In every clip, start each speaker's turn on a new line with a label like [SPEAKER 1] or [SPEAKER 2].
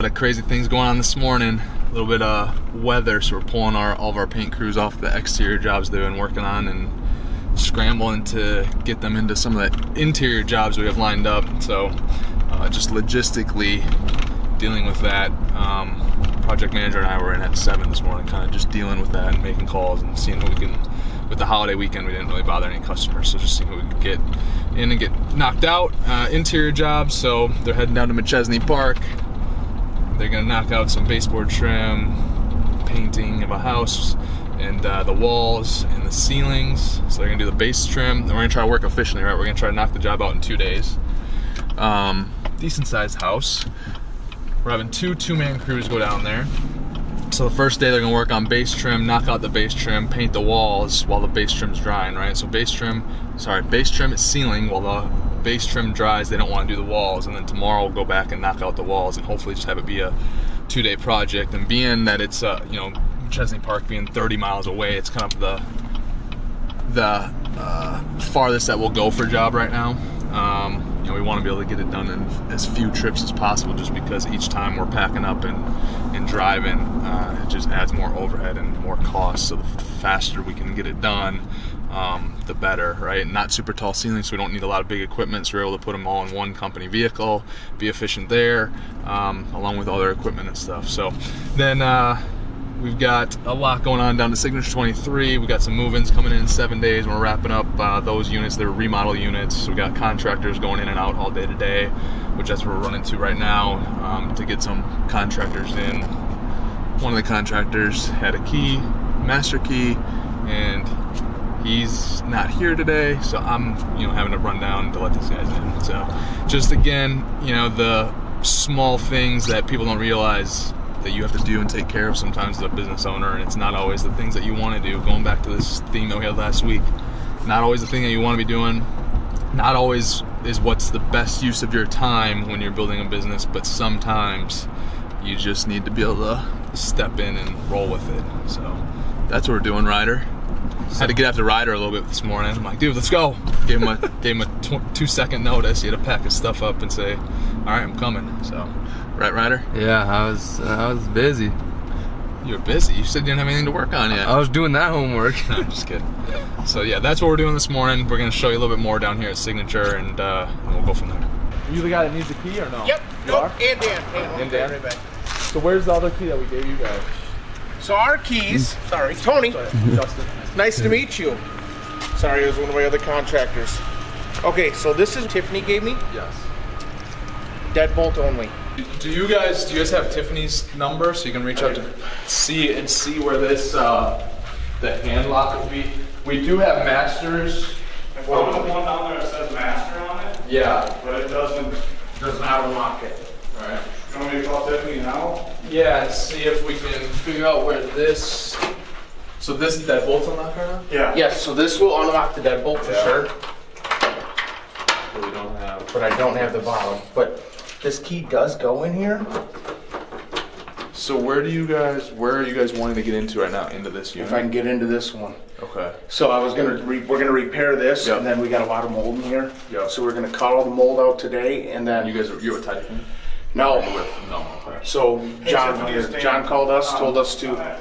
[SPEAKER 1] A lot of crazy things going on this morning. A little bit of weather, so we're pulling all of our paint crews off the exterior jobs they've been working on and scrambling to get them into some of the interior jobs we have lined up. So just logistically dealing with that. Project manager and I were in at 7 this morning, kind of just dealing with that and making calls and seeing who we can. With the holiday weekend, we didn't really bother any customers, so just seeing who we could get in and get knocked out. Interior jobs, so they're heading down to McChesney Park. They're gonna knock out some baseboard trim, painting of a house, and the walls and the ceilings. So they're gonna do the base trim, and we're gonna try to work efficiently, right? We're gonna try to knock the job out in 2 days. Decent sized house. We're having two-man crews go down there. So the first day they're gonna work on base trim, knock out the base trim, paint the walls while the base trim's drying, right? So base trim is ceiling while the base trim dries. They don't want to do the walls, and then tomorrow we'll go back and knock out the walls and hopefully just have it be a 2-day project. And being that it's Chesney Park being 30 miles away, it's kind of the farthest that we'll go for a job right now. We want to be able to get it done in as few trips as possible, just because each time we're packing up and driving, it just adds more overhead and more cost. So the faster we can get it done, the better, right? Not super tall ceilings, so we don't need a lot of big equipment, so we're able to put them all in one company vehicle, be efficient there, along with other equipment and stuff. So then we've got a lot going on down to Signature 23. We got some move-ins coming in 7 days. We're wrapping up those units. They're remodel units. We got contractors going in and out all day today, which that's what we're running to right now, to get some contractors in. One of the contractors had a key, master key, and he's not here today, so I'm having to run down to let these guys in. So just again, the small things that people don't realize that you have to do and take care of sometimes as a business owner, and it's not always the things that you want to do. Going back to this theme that we had last week, not always the thing that you want to be doing, not always is what's the best use of your time when you're building a business, but sometimes you just need to be able to step in and roll with it. So that's what we're doing, Ryder. Had to get after Ryder a little bit this morning. I'm like, dude, let's go. Gave him a 2-second notice. He had to pack his stuff up and say, all right, I'm coming. So, right, Ryder?
[SPEAKER 2] Yeah, I was busy.
[SPEAKER 1] You were busy? You said you didn't have anything to work on yet.
[SPEAKER 2] I was doing that homework.
[SPEAKER 1] No, I'm just kidding. So yeah, that's what we're doing this morning. We're gonna show you a little bit more down here at Signature, and we'll go from there. Are you the guy that needs the key or no?
[SPEAKER 3] Yep.
[SPEAKER 1] Nope.
[SPEAKER 3] And Dan.
[SPEAKER 1] And Dan.
[SPEAKER 3] Right back.
[SPEAKER 1] So where's the other key that we gave you guys?
[SPEAKER 3] So our keys. Sorry, Tony.
[SPEAKER 1] Justin.
[SPEAKER 3] Nice to meet you. Sorry, it was one of my other contractors. Okay, so this is Tiffany gave me.
[SPEAKER 1] Yes.
[SPEAKER 3] Deadbolt only.
[SPEAKER 1] Do you guys have Tiffany's number so you can reach out to see where this the hand lock would be? We do have masters.
[SPEAKER 4] If I put one down there that says master on it,
[SPEAKER 1] Yeah.
[SPEAKER 4] but it does not unlock it.
[SPEAKER 1] All right.
[SPEAKER 4] You want me to call Tiffany now?
[SPEAKER 1] Yeah, and see if we can figure out where this. So this deadbolt's unlocked right now?
[SPEAKER 4] Yeah.
[SPEAKER 3] Yes, so this will unlock the deadbolt for sure,
[SPEAKER 1] But we don't have.
[SPEAKER 3] but I don't have the bottom. But this key does go in here.
[SPEAKER 1] So where are you guys wanting to get into right now? Into this unit?
[SPEAKER 3] If I can get into this one.
[SPEAKER 1] Okay.
[SPEAKER 3] So I was we're gonna repair this,
[SPEAKER 1] Yep.
[SPEAKER 3] and then we got a lot of mold in here.
[SPEAKER 1] Yep.
[SPEAKER 3] So we're gonna cut all the mold out today, and then
[SPEAKER 1] You're with Titan?
[SPEAKER 3] no.
[SPEAKER 1] No. Okay.
[SPEAKER 3] So John called us, told us to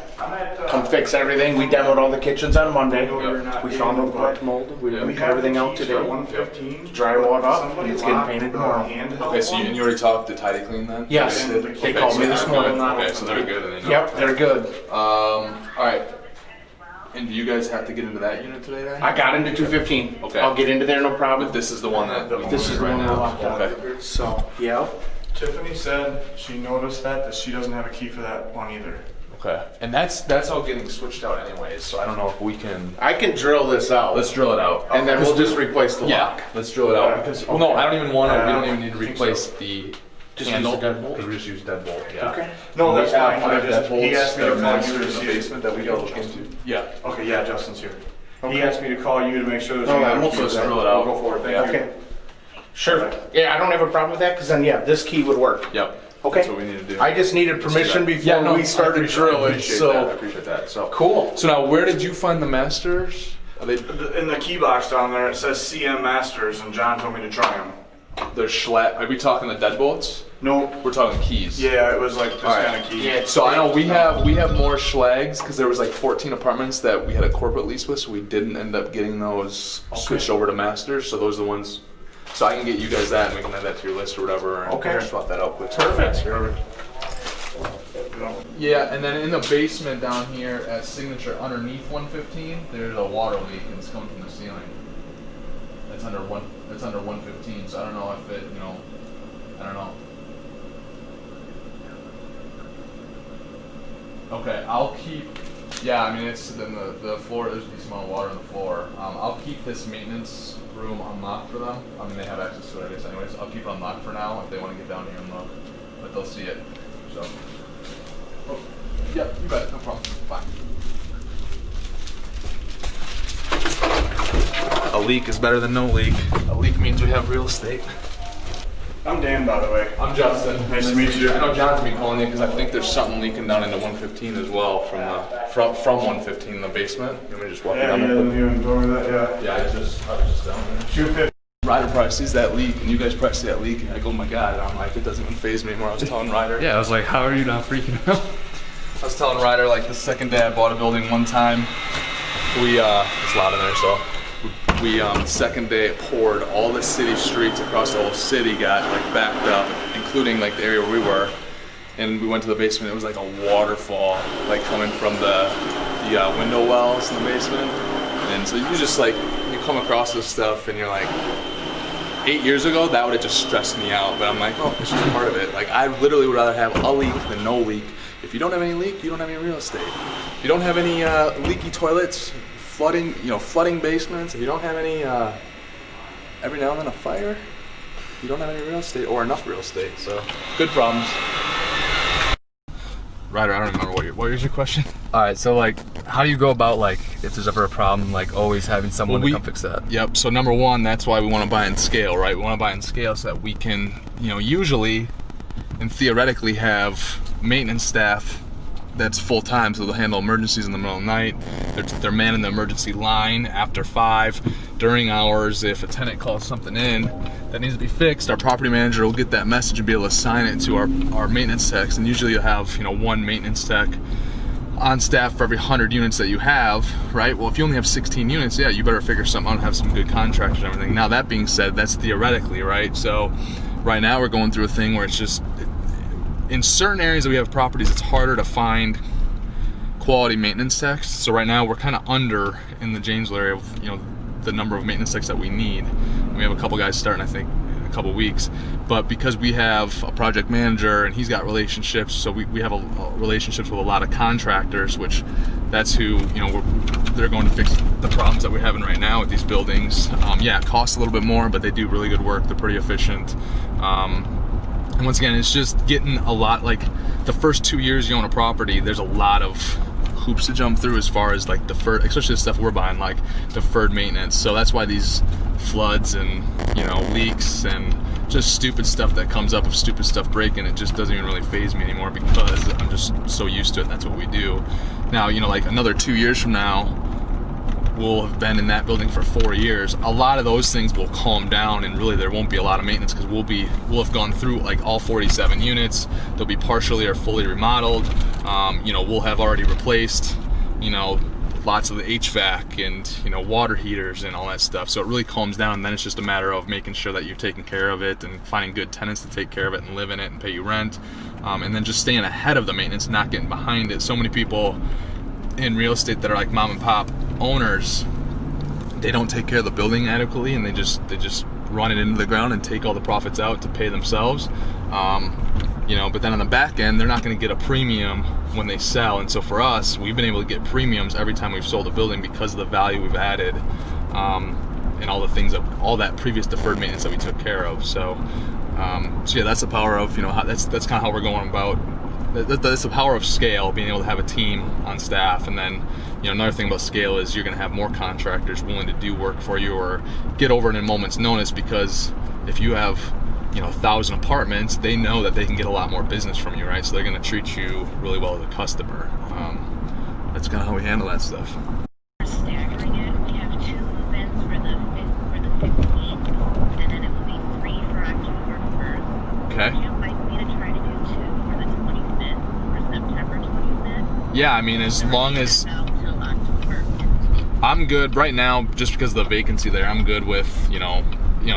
[SPEAKER 3] come fix everything. We demoed all the kitchens on Monday. We found all the black mold. We're gonna cut everything out today. Drywall it up, and it's getting painted tomorrow.
[SPEAKER 1] Okay, so you already talked to Tidy Clean then?
[SPEAKER 3] Yes, they called me this morning.
[SPEAKER 1] Okay, so they're good. And they know.
[SPEAKER 3] Yep, they're good.
[SPEAKER 1] All right. And do you guys have to get into that unit today then?
[SPEAKER 3] I got into 215.
[SPEAKER 1] Okay.
[SPEAKER 3] I'll get into there, no problem.
[SPEAKER 1] But this is the one that
[SPEAKER 3] This is the one we're locked out.
[SPEAKER 1] Okay.
[SPEAKER 3] So, yeah.
[SPEAKER 4] Tiffany said she noticed that she doesn't have a key for that one either.
[SPEAKER 1] Okay. And that's all getting switched out anyways, so I don't know if we can.
[SPEAKER 3] I can drill this out.
[SPEAKER 1] Let's drill it out.
[SPEAKER 3] and then we'll just replace the
[SPEAKER 1] Yeah,
[SPEAKER 3] lock.
[SPEAKER 1] let's drill it out because no, I don't even want to. We don't even need to
[SPEAKER 4] think
[SPEAKER 1] replace
[SPEAKER 4] so.
[SPEAKER 1] the
[SPEAKER 3] Just
[SPEAKER 1] handle
[SPEAKER 3] use the deadbolt?
[SPEAKER 1] because we just use deadbolt. Yeah.
[SPEAKER 3] Okay.
[SPEAKER 4] No,
[SPEAKER 1] We
[SPEAKER 4] that's
[SPEAKER 1] have
[SPEAKER 4] fine.
[SPEAKER 1] five
[SPEAKER 4] He asked me
[SPEAKER 1] deadbolts
[SPEAKER 4] to
[SPEAKER 1] that are
[SPEAKER 4] call you
[SPEAKER 1] mastered
[SPEAKER 4] to
[SPEAKER 1] in the
[SPEAKER 4] see
[SPEAKER 1] basement that we gotta look into. Yeah.
[SPEAKER 4] Okay, yeah, Justin's here.
[SPEAKER 3] Okay.
[SPEAKER 4] He asked me to call you to make sure there's
[SPEAKER 3] No,
[SPEAKER 4] any
[SPEAKER 3] I'm
[SPEAKER 4] other
[SPEAKER 3] okay with
[SPEAKER 4] keys.
[SPEAKER 3] that.
[SPEAKER 1] Drill it out.
[SPEAKER 4] We'll go for it. Thank you.
[SPEAKER 3] Okay. Sure. Yeah, I don't have a problem with that because then, yeah, this key would work.
[SPEAKER 1] Yep.
[SPEAKER 3] Okay.
[SPEAKER 1] That's what we need to do.
[SPEAKER 3] I just needed permission before we started drilling.
[SPEAKER 1] I
[SPEAKER 3] So
[SPEAKER 1] appreciate that. So
[SPEAKER 3] cool.
[SPEAKER 1] So now, where did you find the masters? Are they?
[SPEAKER 4] In the key box down there, it says CM Masters, and John told me to try them.
[SPEAKER 1] There's schlag. Are we talking the deadbolts?
[SPEAKER 4] No.
[SPEAKER 1] We're talking keys.
[SPEAKER 4] Yeah, it was like this
[SPEAKER 1] Alright.
[SPEAKER 4] kind of key.
[SPEAKER 3] Yeah.
[SPEAKER 1] So I know we have more schlags because there was like 14 apartments that we had a corporate lease with, so we didn't end up getting those switched over to masters. So those are the ones. So I can get you guys that, and we can add that to your list or whatever, and
[SPEAKER 3] Okay.
[SPEAKER 1] swap that out with.
[SPEAKER 3] Perfect.
[SPEAKER 1] Yeah, and then in the basement down here at Signature, underneath 115, there's a water leak, and it's coming from the ceiling. It's under 115, so I don't know if it, I don't know. Okay, I'll keep. Yeah, I mean it's then the floor. There's a decent amount of water on the floor. I'll keep this maintenance room unlocked for them. I mean they have access to it, I guess. Anyways, I'll keep it unlocked for now if they want to get down here and look, but they'll see it. So. Oh, yep, you bet. No problem. Fine. A leak is better than no leak. A leak means we have real estate.
[SPEAKER 4] I'm Dan, by the way.
[SPEAKER 1] I'm Justin.
[SPEAKER 4] Nice to meet you.
[SPEAKER 1] I know John's been calling you because I think there's something leaking down into 115 as well from 115 in the basement. You want me to just walk
[SPEAKER 4] Yeah,
[SPEAKER 1] down
[SPEAKER 4] you
[SPEAKER 1] there?
[SPEAKER 4] didn't even go over that, yeah.
[SPEAKER 1] Yeah, I was just down there.
[SPEAKER 4] 250.
[SPEAKER 1] Ryder probably sees that leak, and you guys probably see that leak, and I go, oh my god, and I'm like, it doesn't even faze me anymore. I was telling Ryder.
[SPEAKER 2] Yeah, I was like, how are you not freaking out?
[SPEAKER 1] I was telling Ryder, like, the second day I bought a building one time, it's loud in there, so. Second day it poured, all the city streets across the whole city got like backed up, including like the area where we were. And we went to the basement, it was like a waterfall, like coming from the window wells in the basement. And so you just like, you come across this stuff and you're like, 8 years ago, that would have just stressed me out. But I'm like, oh, it's just part of it. Like I literally would rather have a leak than no leak. If you don't have any leak, you don't have any real estate. If you don't have any leaky toilets, flooding basements, if you don't have any, every now and then a fire, you don't have any real estate or enough real estate, so good problems. Ryder, I don't remember what was your question?
[SPEAKER 2] Alright, so like, how do you go about like, if there's ever a problem, like always having someone to come fix that?
[SPEAKER 1] Yep, so number one, that's why we want to buy in scale, right? We want to buy in scale so that we can, usually and theoretically have maintenance staff that's full-time, so they'll handle emergencies in the middle of the night. They're manning the emergency line after 5, during hours. If a tenant calls something in that needs to be fixed, our property manager will get that message and be able to assign it to our maintenance techs. And usually you'll have one maintenance tech on staff for every 100 units that you have, right? Well, if you only have 16 units, yeah, you better figure something out and have some good contractors and everything. Now that being said, that's theoretically, right? So right now we're going through a thing where it's just, in certain areas that we have properties, it's harder to find quality maintenance techs. So right now we're kind of under in the Janesville area of the number of maintenance techs that we need. We have a couple guys starting, I think, in a couple weeks. But because we have a project manager and he's got relationships, so we have relationships with a lot of contractors, which that's who they're going to fix the problems that we're having right now with these buildings. Yeah, it costs a little bit more, but they do really good work. They're pretty efficient. And once again, it's just getting a lot, like the first 2 years you own a property, there's a lot of hoops to jump through as far as like deferred, especially the stuff we're buying, like deferred maintenance. So that's why these floods and leaks and just stupid stuff that comes up of stupid stuff breaking, it just doesn't even really faze me anymore because I'm just so used to it and that's what we do. Now, like another 2 years from now, we'll have been in that building for 4 years. A lot of those things will calm down and really there won't be a lot of maintenance because we'll have gone through like all 47 units. They'll be partially or fully remodeled. We'll have already replaced, lots of the HVAC and, water heaters and all that stuff. So it really calms down and then it's just a matter of making sure that you're taking care of it and finding good tenants to take care of it and live in it and pay you rent. And then just staying ahead of the maintenance, not getting behind it. So many people in real estate that are like mom and pop owners, they don't take care of the building adequately and they just run it into the ground and take all the profits out to pay themselves. But then on the back end, they're not going to get a premium when they sell. And so for us, we've been able to get premiums every time we've sold a building because of the value we've added and all the things all that previous deferred maintenance that we took care of. So yeah, that's the power of that's kind of how we're going about. That's the power of scale, being able to have a team on staff. And then another thing about scale is you're going to have more contractors willing to do work for you or get over it in a moment's notice, because if you have 1,000 apartments, they know that they can get a lot more business from you, right? So they're going to treat you really well as a customer. That's kind of how we handle that stuff.
[SPEAKER 5] Staggering it, we have 2 events for the 15th, and then it will be 3 for October.
[SPEAKER 1] Yeah, I mean, as long as I'm good right now, just because of the vacancy there, I'm good with,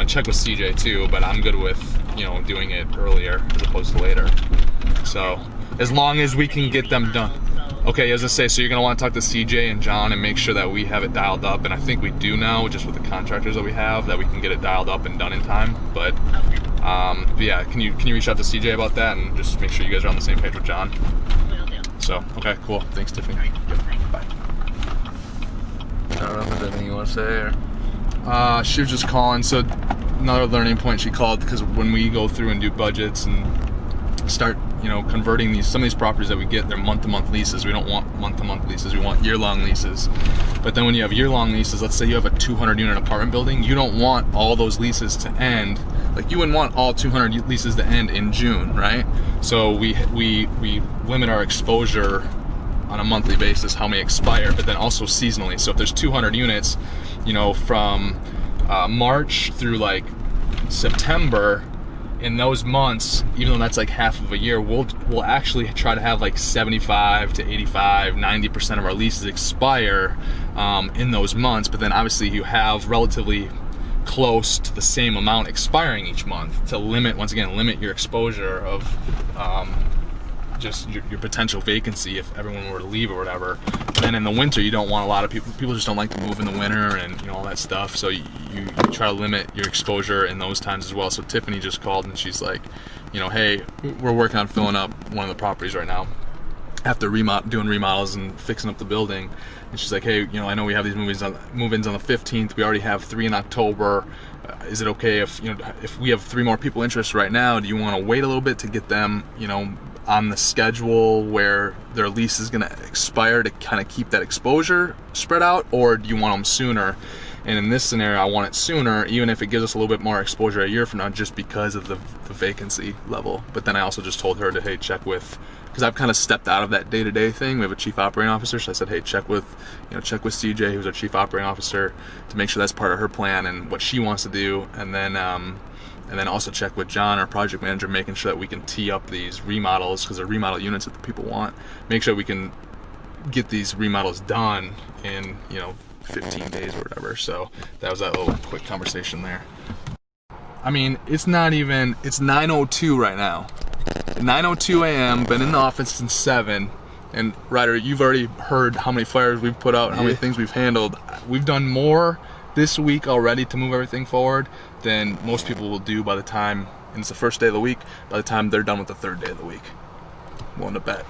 [SPEAKER 1] check with CJ too, but I'm good with, doing it earlier as opposed to later. So as long as we can get them done. Okay, as I say, so you're gonna want to talk to CJ and John and make sure that we have it dialed up, and I think we do now, just with the contractors that we have, that we can get it dialed up and done in time. But yeah, can you reach out to CJ about that and just make sure you guys are on the same page with John? So, okay, cool. Thanks, Tiffany. Yep. Bye.
[SPEAKER 2] I don't know if there's anything you want to say, or...
[SPEAKER 1] She was just calling. So another learning point, she called because when we go through and do budgets and start, converting some of these properties that we get, they're month-to-month leases. We don't want month-to-month leases. We want year-long leases. But then when you have year-long leases, let's say you have a 200-unit apartment building, you don't want all those leases to end. Like, you wouldn't want all 200 leases to end in June, right? So we limit our exposure on a monthly basis, how many expire, but then also seasonally. So if there's 200 units, from March through like September, in those months, even though that's like half of a year, we'll actually try to have like 75 to 85, 90% of our leases expire in those months. But then obviously you have relatively close to the same amount expiring each month to limit your exposure of just your potential vacancy if everyone were to leave or whatever. And then in the winter, you don't want a lot of people just don't like to move in the winter and all that stuff. So you try to limit your exposure in those times as well. So Tiffany just called and she's like, hey, we're working on filling up one of the properties right now after doing remodels and fixing up the building. And she's like, hey, I know we have these move-ins on the 15th. We already have 3 in October. Is it okay if we have 3 more people interested right now? Do you want to wait a little bit to get them, on the schedule where their lease is going to expire to kind of keep that exposure spread out, or do you want them sooner? And in this scenario, I want it sooner, even if it gives us a little bit more exposure a year from now, just because of the vacancy level. But then I also just told her to, hey, check with, because I've kind of stepped out of that day-to-day thing. We have a chief operating officer, so I said, hey, check with CJ, who's our chief operating officer, to make sure that's part of her plan and what she wants to do. And then also check with John, our project manager, making sure that we can tee up these remodels, because they're remodel units that the people want. Make sure we can get these remodels done in 15 days or whatever. So that was that little quick conversation there. I mean, it's 9:02 right now. 9:02 a.m. Been in the office since 7. And Ryder, you've already heard how many fires we've put out and how many things we've handled. We've done more this week already to move everything forward than most people will do by the time, and it's the first day of the week, by the time they're done with the 3rd day of the week. I'm willing to bet.